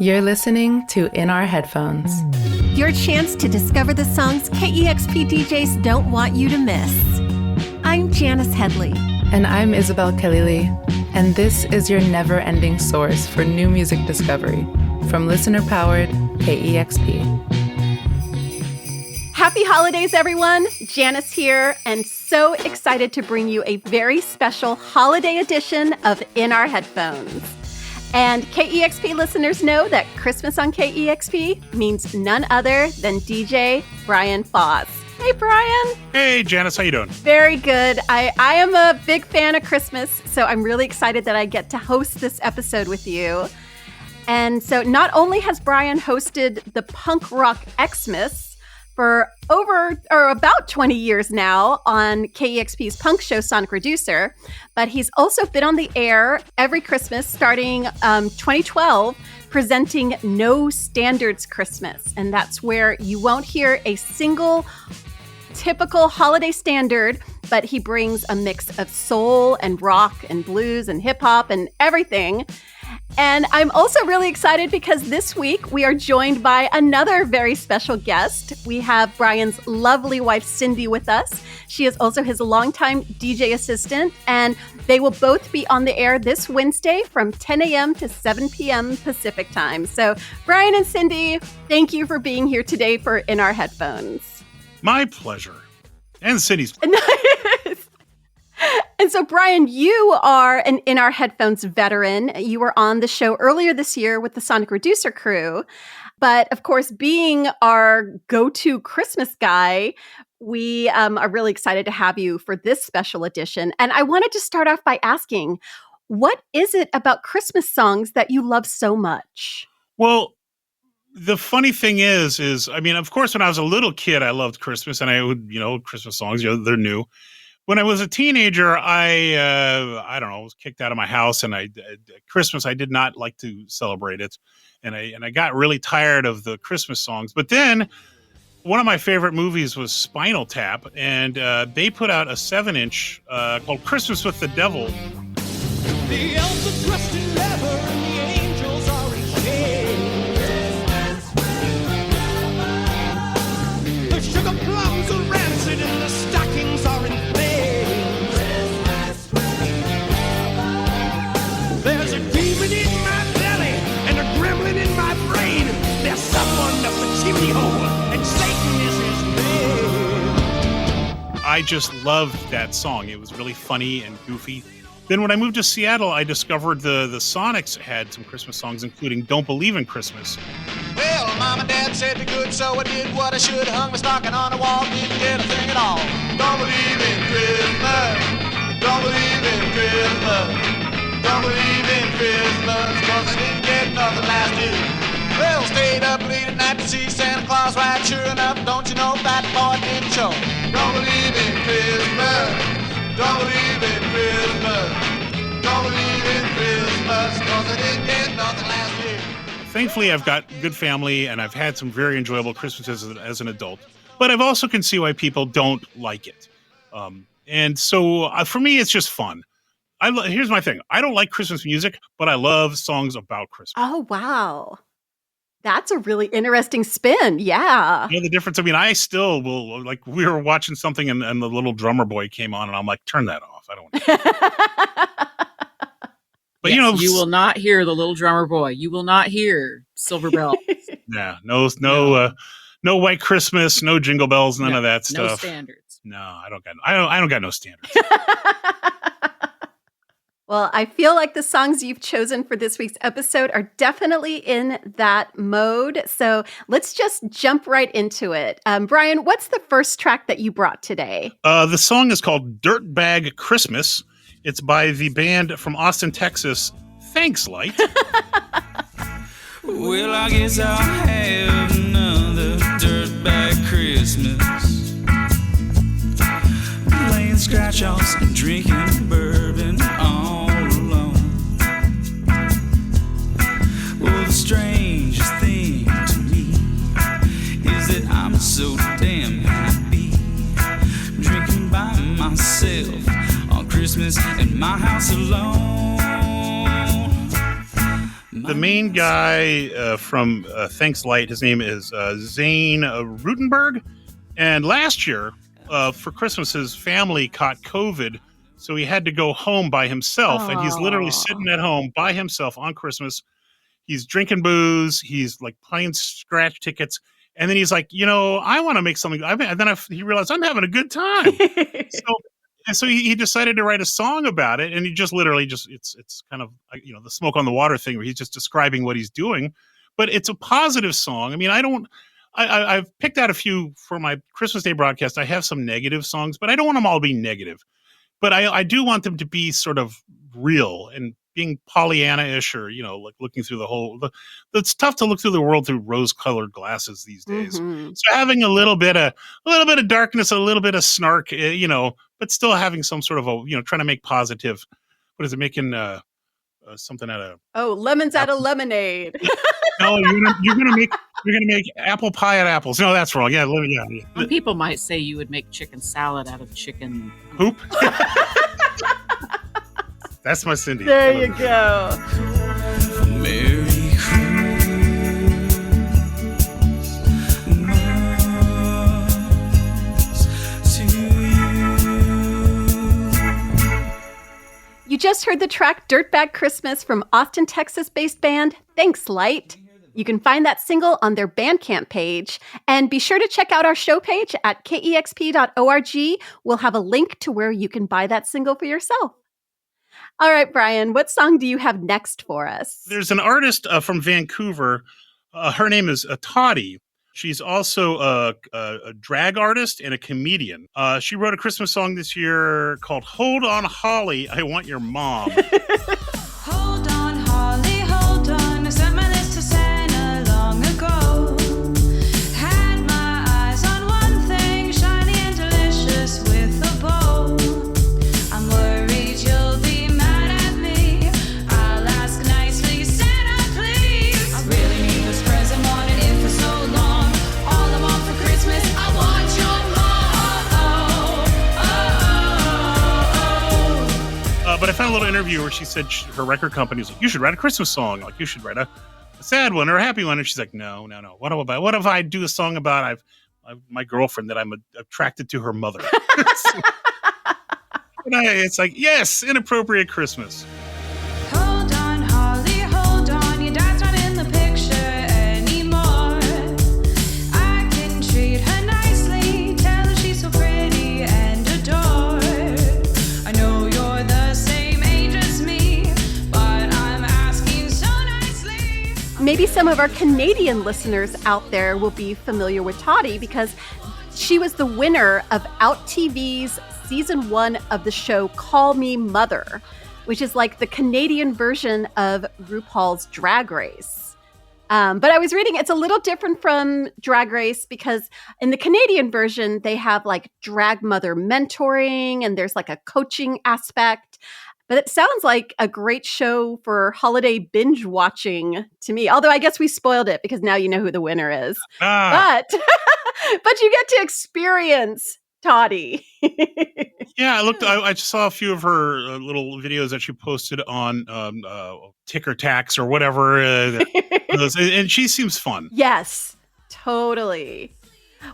You're listening to In Our Headphones. Your chance to discover the songs KEXP DJs don't want you to miss. I'm Janice Headley. And I'm Isabel Khalili. And this is your never-ending source for new music discovery from listener-powered KEXP. Happy holidays, everyone. Janice here, and so excited to bring you a very special holiday edition of In Our Headphones. And KEXP listeners know that Christmas on KEXP means none other than DJ Brian Foss. Hey, Brian. Hey, Janice. How you doing? Very good. I am a big fan of Christmas, so I'm really excited that I get to host this episode with you. And so not only has Brian hosted the punk rock Xmas for about 20 years now on KEXP's punk show Sonic Reducer, but he's also been on the air every Christmas starting 2012, presenting No Standards Christmas. And that's where you won't hear a single typical holiday standard, but he brings a mix of soul and rock and blues and hip hop and everything. And I'm also really excited because this week we are joined by another very special guest. We have Brian's lovely wife, Cyndi, with us. She is also his longtime DJ assistant, and they will both be on the air this Wednesday from 10 a.m. to 7 p.m. Pacific time. So Brian and Cyndi, thank you for being here today for In Our Headphones. My pleasure. And Cindy's. And so, Brian, you are an In Our Headphones veteran. You were on the show earlier this year with the Sonic Reducer crew. But of course, being our go-to Christmas guy, we are really excited to have you for this special edition. And I wanted to start off by asking, what is it about Christmas songs that you love so much? Well, the funny thing is, I mean, of course, when I was a little kid, I loved Christmas, and I would, Christmas songs, they're new. When I was a teenager, I don't know, was kicked out of my house, and Christmas, I did not like to celebrate it, and I got really tired of the Christmas songs. But then, one of my favorite movies was Spinal Tap, and they put out a 7-inch called Christmas with the Devil. The elves are dressed in leather, and the angels are in shades. The sugar plums are rancid, and the stockings are in flames. There's a demon in my belly and a gremlin in my brain. There's someone up the chimney hole, and Satan is his name. I just loved that song. It was really funny and goofy. Then when I moved to Seattle, I discovered the Sonics had some Christmas songs, including Don't Believe in Christmas. Well, Mom and Dad said the good, so I did what I should. Hung my stocking on the wall, didn't get a thing at all. Don't believe in Christmas. Don't believe in Christmas. Don't believe in Christmas, 'cause I didn't get nothing last year. Well, stayed up late at night to see Santa Claus ride. Sure enough, don't you know that boy didn't show. Don't believe in Christmas. Don't believe in Christmas. Don't believe in Christmas, 'cause I didn't get nothing last year. Thankfully, I've got good family, and I've had some very enjoyable Christmases as an adult. But I've also can see why people don't like it. And so for me, it's just fun. Here's my thing. I don't like Christmas music, but I love songs about Christmas. Oh, wow. That's a really interesting spin. Yeah. You know the difference? I mean, I still will, like, we were watching something and the little drummer boy came on, and I'm like, turn that off. I don't want to. But, yes, you will not hear the little drummer boy. You will not hear Silver Bells. Yeah, no White Christmas, no Jingle Bells, none of that stuff. No standards. No, I don't got no standards. Well, I feel like the songs you've chosen for this week's episode are definitely in that mode. So let's just jump right into it. Brian, what's the first track that you brought today? The song is called Dirtbag Christmas. It's by the band from Austin, Texas, Thanks Light. Well, I guess I'll have another dirtbag Christmas. Playing scratch-offs and drinking bourbon all alone. Well, the strangest thing to me is that I'm so damn happy drinking by myself on Christmas in my house alone. the main guy from Thanks Light, his name is Zane Rutenberg. And last year, for Christmas, his family caught COVID, so he had to go home by himself. Aww. And he's literally sitting at home by himself on Christmas. He's drinking booze. He's like playing scratch tickets. And then he's like, I want to make something. He realized I'm having a good time. So he decided to write a song about it. And he just literally it's kind of, the smoke on the water thing where he's just describing what he's doing. But it's a positive song. I mean, I've picked out a few for my Christmas Day broadcast. I have some negative songs, but I don't want them all to be negative. But I do want them to be sort of real and being Pollyanna-ish, or like looking through the whole. It's tough to look through the world through rose-colored glasses these days. Mm-hmm. So having a little bit of darkness, a little bit of snark, but still having some sort of trying to make positive. What is it? Making something out of lemons out of lemonade. No, you're gonna make apple pie out of apples. No, that's wrong. Yeah. Some people might say you would make chicken salad out of chicken poop. That's my Cyndi. There you go. Merry Christmas to you. You just heard the track Dirtbag Christmas from Austin, Texas-based band Thanks Light. You can find that single on their Bandcamp page. And be sure to check out our show page at KEXP.org. We'll have a link to where you can buy that single for yourself. All right, Brian, what song do you have next for us? There's an artist from Vancouver. Her name is Toddy. She's also a drag artist and a comedian. She wrote a Christmas song this year called Hold On Holly, I Want Your Mom. Hold on, Holly, hold on. I sent my list to Santa long ago. Had my eyes on one thing, shiny and delicious with a bow. I'm worried you'll be mad at me. I'll ask nicely, Santa, please. I really need this present, wanted it for so long. All I want for Christmas, I want your mom. But I found a little interview where she said her record company was like, you should write a Christmas song. Like, you should write a sad one or a happy one. And she's like, no. What if I do a song about my girlfriend that I'm attracted to her mother? It's like, yes, inappropriate Christmas. Hold on, Holly, hold on. Your dad's not in the picture anymore. I can treat her nicely, tell her she's so pretty and adored. I know you're the same age as me, but I'm asking so nicely. Maybe some of our Canadian listeners out there will be familiar with Toddy because she was the winner of Out TV's season 1 of the show Call Me Mother, which is like the Canadian version of RuPaul's Drag Race. But I was reading, it's a little different from Drag Race because in the Canadian version, they have like drag mother mentoring and there's like a coaching aspect. But it sounds like a great show for holiday binge watching to me. Although I guess we spoiled it because now you know who the winner is. But you get to experience Toddy. Yeah, I just saw a few of her little videos that she posted on Ticker Tax or whatever. And she seems fun. Yes, totally.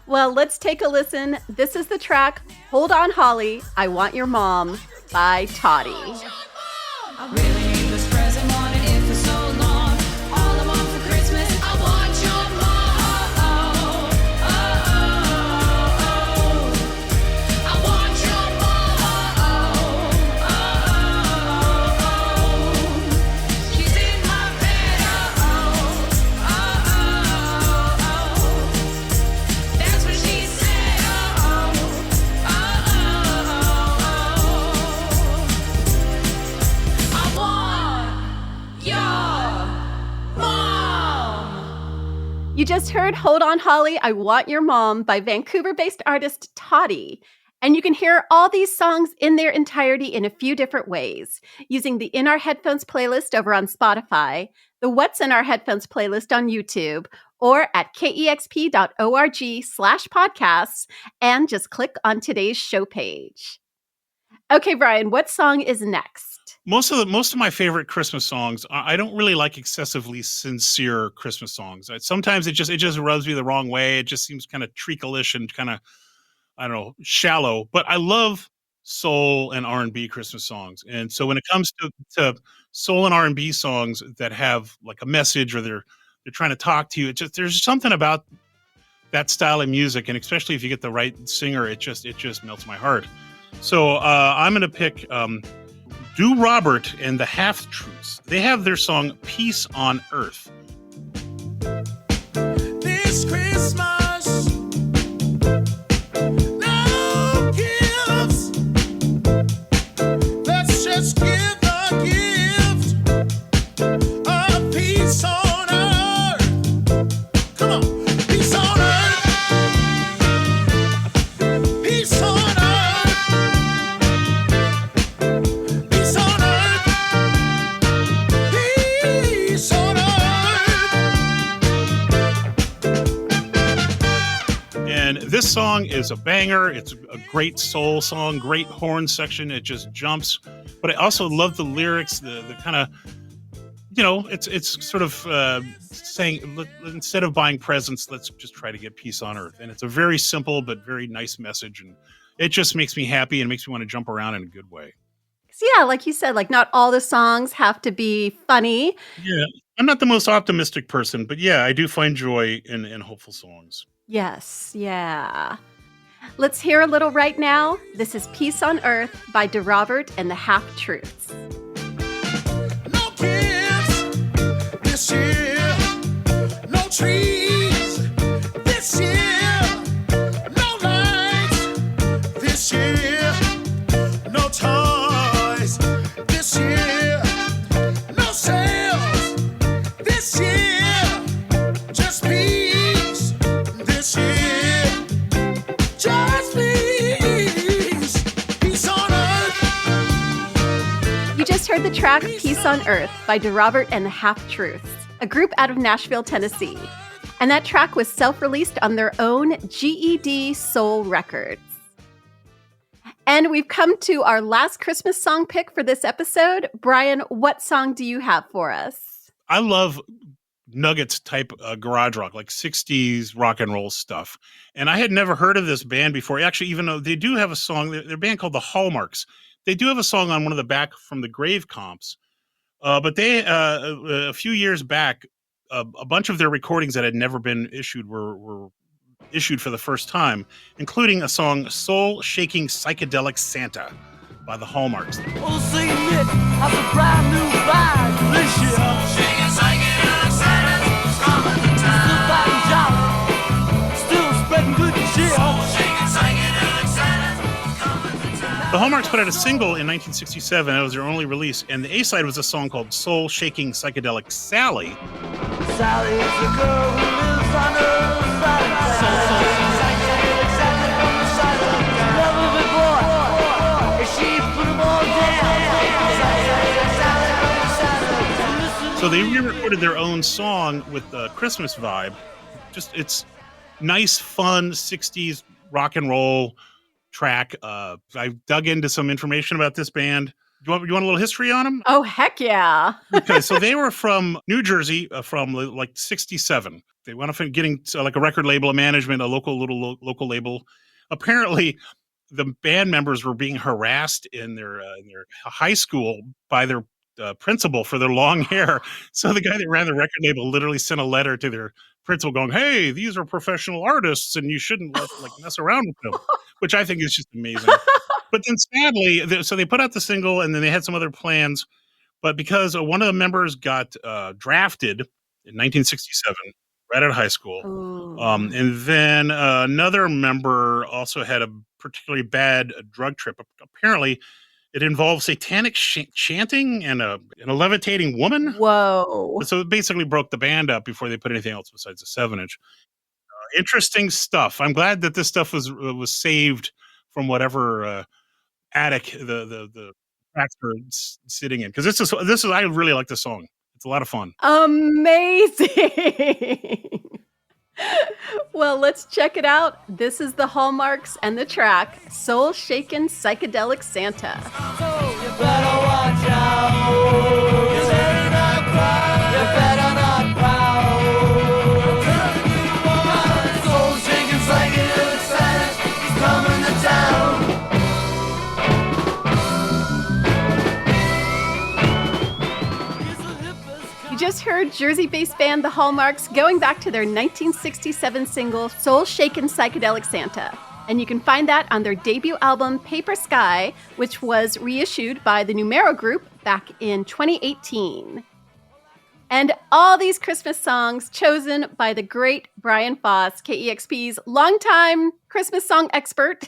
Well, let's take a listen. This is the track, Hold On Holly, I Want Your Mom by Toddy. I really need this present, wanted it for so long. All I want for Christmas, I want your mom. I want your mom. She's in my bed. That's what she said. I want your mom. You just heard Hold On Holly, I Want Your Mom by Vancouver-based artist Toddy. And you can hear all these songs in their entirety in a few different ways, using the In Our Headphones playlist over on Spotify, the What's in Our Headphones playlist on YouTube, or at kexp.org/podcasts, and just click on today's show page. Okay, Brian, what song is next? Most of my favorite Christmas songs, I don't really like excessively sincere Christmas songs. Sometimes it just rubs me the wrong way. It just seems kind of treacleish and kind of, I don't know, shallow. But I love soul and R&B Christmas songs. And so when it comes to soul and R&B songs that have like a message, or they're trying to talk to you, there's something about that style of music, and especially if you get the right singer, it just melts my heart. So I'm gonna pick DeRobert and the Half Truths. They have their song "Peace on Earth." This Christmas, no gifts. Let's just give the gift of peace on earth. Come on, peace on earth. Peace on earth. Peace on earth. Peace on earth. And this song is a banger. It's a great soul song, great horn section. It just jumps. But I also love the lyrics, the kind of, it's sort of saying, instead of buying presents, let's just try to get peace on earth. And it's a very simple but very nice message. And it just makes me happy and makes me want to jump around in a good way. So yeah, like you said, like not all the songs have to be funny. Yeah. I'm not the most optimistic person, but yeah, I do find joy in hopeful songs. Yes, yeah. Let's hear a little right now. This is Peace on Earth by DeRobert and the Half Truths. No gifts this year. No trees this year. No lights this year. No toys this year. No sales this year. Just peace this year. Just peace. Peace on earth. You just heard the track Peace on Earth by DeRobert and the Half Truths, a group out of Nashville, Tennessee. And that track was self-released on their own GED Soul Records. And we've come to our last Christmas song pick for this episode. Brian, what song do you have for us? I love Nuggets type garage rock, like 60s rock and roll stuff. And I had never heard of this band before. Actually, even though they do have a song, they're a band called the Hallmarks. They do have a song on one of the Back from the Grave comps. But they, a few years back, a bunch of their recordings that had never been issued were issued for the first time, including a song "Soul Shaking Psychedelic Santa" by the Hallmarks. Oh, sing it has a brand new vibe this year. Shaking psychedelic Santa is coming to town. Still fighting jolly, still spreading good cheer. Shaking psychedelic Santa is coming to town. The Hallmarks put out a single in 1967. That was their only release, and the A-side was a song called "Soul Shaking Psychedelic Sally." Sally is a girl who lives on her side. Psychedelic Santa from the side of the love of a boy. If she put 'em all down. Psychedelic Santa from the side of the So they re-recorded their own song with the Christmas vibe. It's nice, fun 60s rock and roll track. I dug into some information about this band. You want a little history on them? Oh, heck yeah. Okay, so they were from New Jersey, from like 67. They went off and getting like a record label, a management, a local label. Apparently, the band members were being harassed in their high school by their principal for their long hair. So the guy that ran the record label literally sent a letter to their principal going, "Hey, these are professional artists, and you shouldn't mess around with them," which I think is just amazing. But then sadly, so they put out the single, and then they had some other plans. But because one of the members got drafted in 1967, right out of high school, and then another member also had a particularly bad drug trip. Apparently, it involved satanic chanting and a levitating woman. Whoa. So it basically broke the band up before they put anything else besides a 7-inch. Interesting stuff. I'm glad that this stuff was saved from whatever attic the tracks were sitting in, because this is I really like the song. It's a lot of fun. Amazing. Well, let's check it out. This is the Hallmarks and the track Soul Shakin' Psychedelic Santa. You better watch out. You better not cry. You better not pout. Soul shaking psychedelic Santa is coming to town. You just heard Jersey-based band The Hallmarks going back to their 1967 single Soul Shakin' Psychedelic Santa. And you can find that on their debut album Paper Sky, which was reissued by the Numero Group back in 2018. And all these Christmas songs chosen by the great Brian Foss, KEXP's longtime Christmas song expert.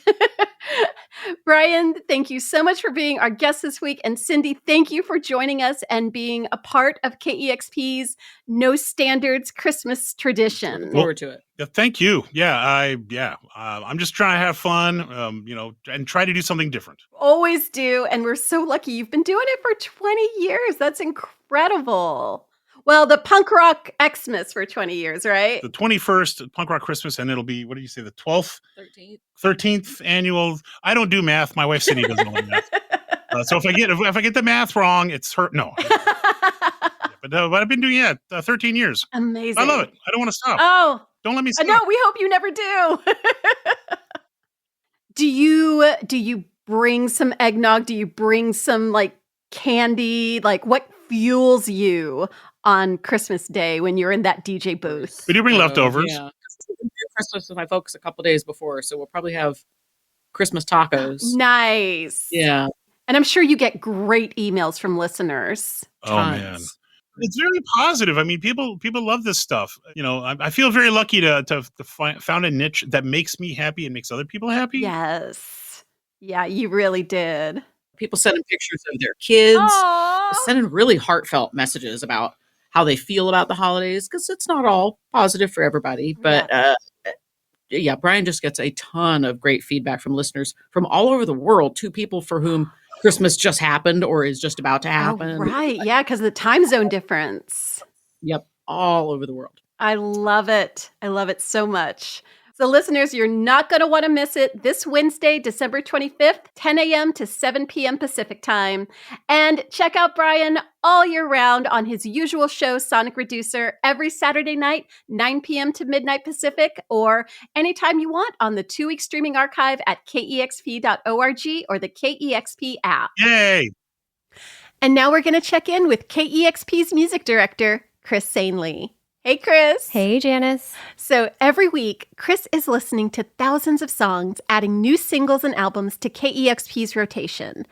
Brian, thank you so much for being our guest this week. And Cyndi, thank you for joining us and being a part of KEXP's No Standards Christmas tradition. Look forward to it. Yeah, thank you. I'm just trying to have fun, and try to do something different. Always do. And we're so lucky you've been doing it for 20 years. That's incredible. Well, the punk rock Xmas for 20 years, right? The 21st Punk Rock Christmas, and it'll be, what do you say, the 12th? 13th annual. I don't do math. My wife Cyndi doesn't know math. So if I get the math wrong, it's her. No. But I've been doing it 13 years. Amazing. I love it. I don't want to stop. Oh. Don't let me stop. No, we hope you never do. Do you bring some eggnog? Do you bring some candy? What fuels you on Christmas Day when you're in that DJ booth? We do bring leftovers. Yeah. Christmas with my folks a couple days before, so we'll probably have Christmas tacos. Nice. Yeah. And I'm sure you get great emails from listeners. Oh, man. It's very positive. I mean, people love this stuff. I feel very lucky to found a niche that makes me happy and makes other people happy. Yes. Yeah, you really did. People sending pictures of their kids, Aww. sending really heartfelt messages about how they feel about the holidays, because it's not all positive for everybody. But Brian just gets a ton of great feedback from listeners from all over the world, to people for whom Christmas just happened or is just about to happen. Oh, right. Yeah, because of the time zone difference. Yep. All over the world. I love it. I love it so much. So listeners, you're not going to want to miss it this Wednesday, December 25th, 10 a.m. to 7 p.m. Pacific time. And check out Brian all year round on his usual show, Sonic Reducer, every Saturday night, 9 p.m. to midnight Pacific, or anytime you want on the 2-week streaming archive at kexp.org or the KEXP app. Yay! And now we're going to check in with KEXP's music director, Chris Sanley. Hey, Chris. Hey, Janice. So every week, Chris is listening to thousands of songs, adding new singles and albums to KEXP's rotation.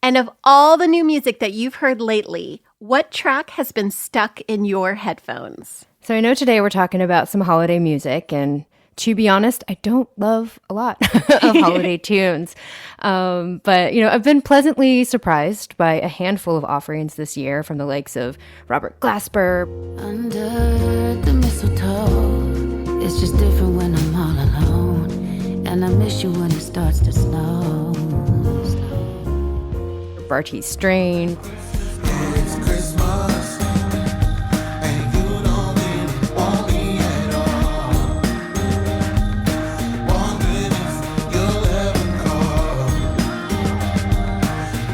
And of all the new music that you've heard lately, what track has been stuck in your headphones? So I know today we're talking about some holiday music, and to be honest, I don't love a lot of holiday tunes. But, I've been pleasantly surprised by a handful of offerings this year from the likes of Robert Glasper. Under the mistletoe, it's just different when I'm all alone, and I miss you when it starts to snow. Barty Strain. It's Christmas, and you don't really want me at all. Wondering if you'll ever call.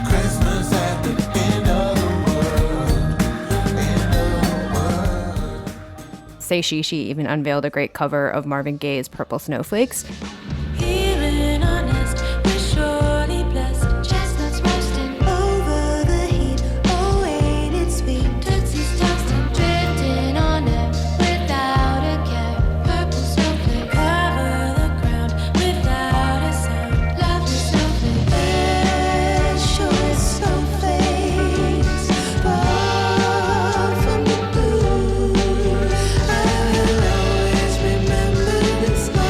Christmas at the end of the world. Say She even unveiled a great cover of Marvin Gaye's Purple Snowflakes. Even honest, we're surely blessed. Chestnuts roasting over the heat. Oh, ain't it sweet? Tootsie's toasting, drifting on air without a care. Purple snowflake cover the ground without a sound. Lovely snowflake, precious snowflakes fall from the blue. I will always remember this night.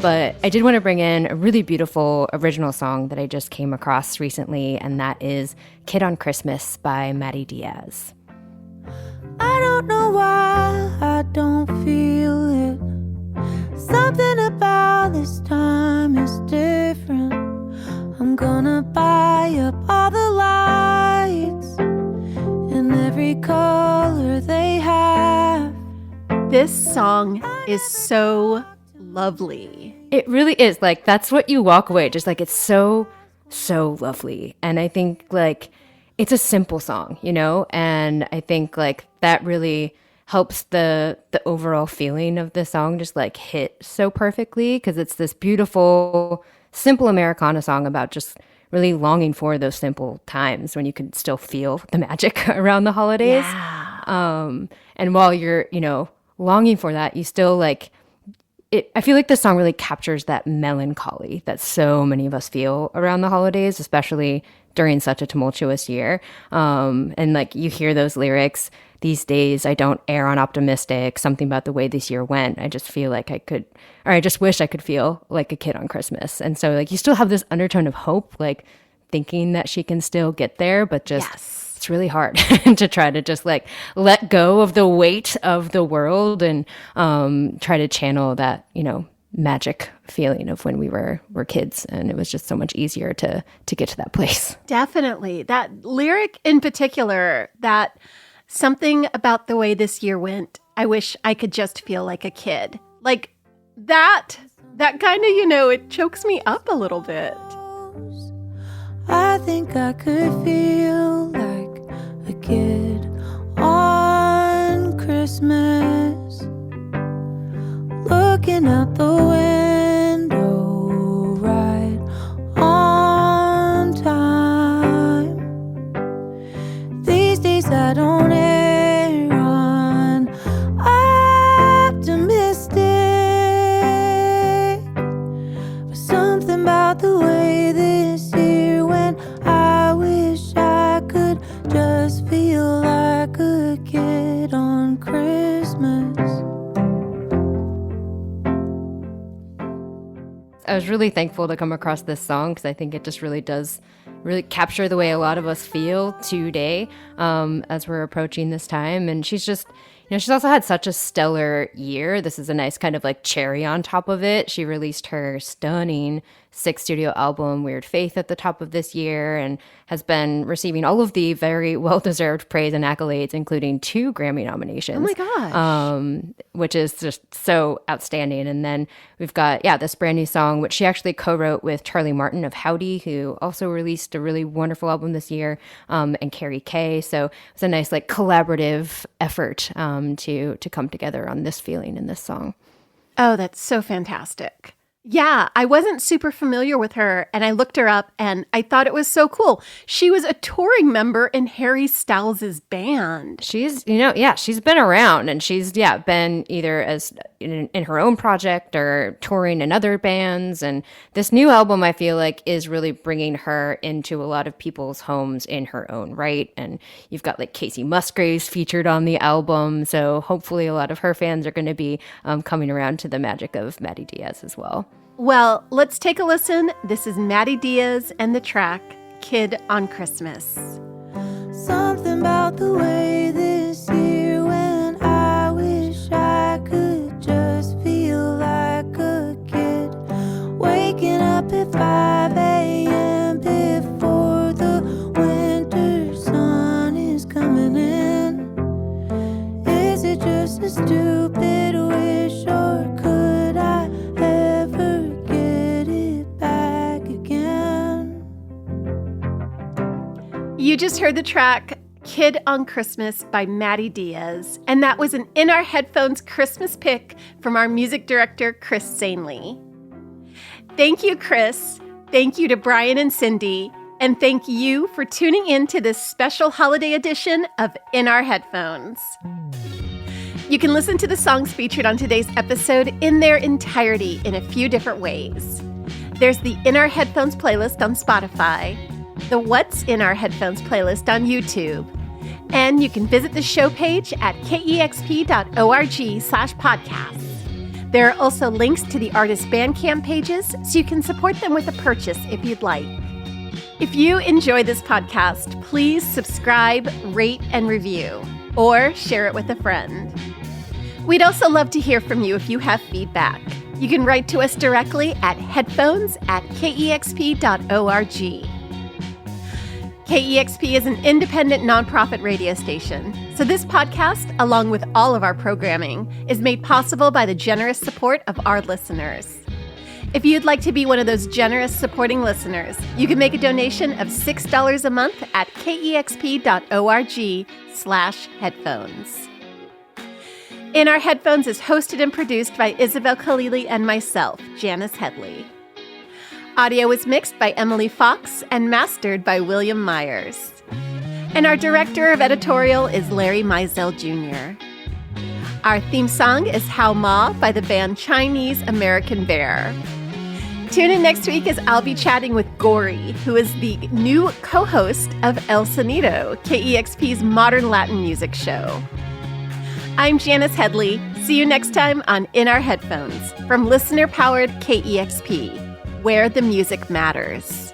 But I did want to bring in a really beautiful original song that I just came across recently, and that is Kid on Christmas by Madi Diaz. I don't know why I don't feel it. Something about this time is different. I'm gonna buy up all the lights, and This song is so lovely. It really is. Like, that's what you walk away. Just like, it's so, so lovely. And I think like it's a simple song, you know? And I think like that really helps the overall feeling of the song just like hit so perfectly, because it's this beautiful, simple Americana song about just really longing for those simple times when you can still feel the magic around the holidays. Yeah. And while you're, you know, longing for that, you still like it. I feel like this song really captures that melancholy that so many of us feel around the holidays, especially during such a tumultuous year. And like you hear those lyrics, these days I don't err on optimistic, something about the way this year went. I just feel like I just wish I could feel like a kid on Christmas. And so like you still have this undertone of hope, like thinking that she can still get there, but just it's really hard to try to just like let go of the weight of the world and try to channel that, you know, magic feeling of when we were kids. And it was just so much easier to get to that place. Definitely. That lyric in particular, that something about the way this year went, I wish I could just feel like a kid. Like that kind of, you know, it chokes me up a little bit. I think I could feel like a kid on Christmas, looking out the window right on time. These days I don't err on optimistic, but something about the way this year went, I wish I could just feel like a kid on Christmas. I was really thankful to come across this song because I think it just really does really capture the way a lot of us feel today as we're approaching this time. And she's just, you know, she's also had such a stellar year. This is a nice kind of like cherry on top of it. She released her stunning 6th studio album, Weird Faith, at the top of this year, and has been receiving all of the very well-deserved praise and accolades, including 2 Grammy nominations. Oh my gosh. Which is just so outstanding. And then we've got, this brand new song, which she actually co-wrote with Charlie Martin of Howdy, who also released a really wonderful album this year, and Carrie Kay. So it's a nice like collaborative effort to come together on this feeling in this song. Oh, that's so fantastic. Yeah, I wasn't super familiar with her, and I looked her up, and I thought it was so cool. She was a touring member in Harry Styles' band. She's, she's been around, and she's, been either as in her own project or touring in other bands. And this new album, I feel like, is really bringing her into a lot of people's homes in her own right. And you've got like Casey Musgraves featured on the album, so hopefully a lot of her fans are going to be coming around to the magic of Madi Diaz as well. Well, let's take a listen. This is Madi Diaz and the track Kid on Christmas. Something about the way this year went, I wish I could just feel like a kid. Waking up at 5 a.m. before the winter sun is coming in. Is it just a stupid wish, or could I ever get it back again? You just heard the track Kid on Christmas by Madi Diaz, and that was an In Our Headphones Christmas pick from our music director, Chris Sanley. Thank you, Chris. Thank you to Brian and Cyndi, and thank you for tuning in to this special holiday edition of In Our Headphones. You can listen to the songs featured on today's episode in their entirety in a few different ways. There's the In Our Headphones playlist on Spotify, the What's in Our Headphones playlist on YouTube, and you can visit the show page at kexp.org/podcasts. There are also links to the artist Bandcamp pages, so you can support them with a purchase if you'd like. If you enjoy this podcast, please subscribe, rate, and review, or share it with a friend. We'd also love to hear from you if you have feedback. You can write to us directly at headphones@kexp.org. KEXP is an independent nonprofit radio station, so this podcast, along with all of our programming, is made possible by the generous support of our listeners. If you'd like to be one of those generous supporting listeners, you can make a donation of $6 a month at kexp.org/headphones. In Our Headphones is hosted and produced by Isabel, Khalili, and myself, Janice Headley. Audio was mixed by Emily Fox and mastered by William Myers. And our director of editorial is Larry Mizell Jr. Our theme song is How Ma by the band Chinese American Bear. Tune in next week as I'll be chatting with Gory, who is the new co-host of El Sonido, KEXP's modern Latin music show. I'm Janice Headley. See you next time on In Our Headphones from listener-powered KEXP, where the music matters.